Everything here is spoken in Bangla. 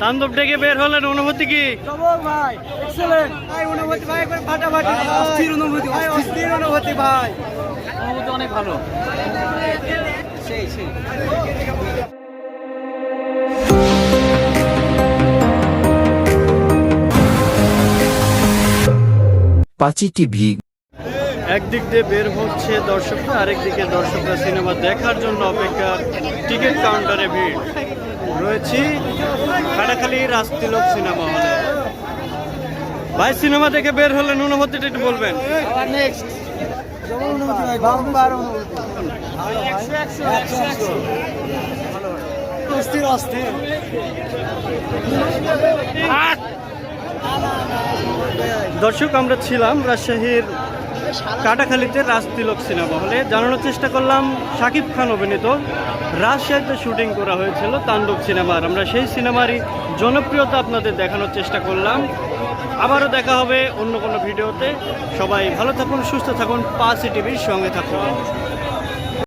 তাণ্ডব ডেকে বের হলেন, অনুভূতি কি? ভাই এক্সেলেন্ট ভাই, অনুভূতি ভাই একবার ফাটাফাটি, অস্থির অনুভূতি ভাই, অস্থির অনুভূতি ভাই, অনুভূতি অনেক ভালো। সেই পাঁচি টিভি। একদিক দিয়ে বের হচ্ছে দর্শকরা, আরেক দিকে দর্শকরা সিনেমা দেখার জন্য অপেক্ষা। টিকিট কাউন্টারে ভিড় রয়েছি খাটাখালি রাজতিলক সিনেমা হলে। ভাই সিনেমা দেখে বের হলেন, অনুভূতিটা একটু বলবেন। দর্শক আমরা ছিলাম রাজশাহীর কাটাখালীতে রাজতিলক সিনেমা হলে। জানানোর চেষ্টা করলাম শাকিব খান অভিনীত রাজশাহীতে শুটিং করা হয়েছিল তাণ্ডব সিনেমার। আমরা সেই সিনেমারই জনপ্রিয়তা আপনাদের দেখানোর চেষ্টা করলাম। আবারও দেখা হবে অন্য কোনো ভিডিওতে। সবাই ভালো থাকুন, সুস্থ থাকুন, পাঁচি টিভির সঙ্গে থাকুন।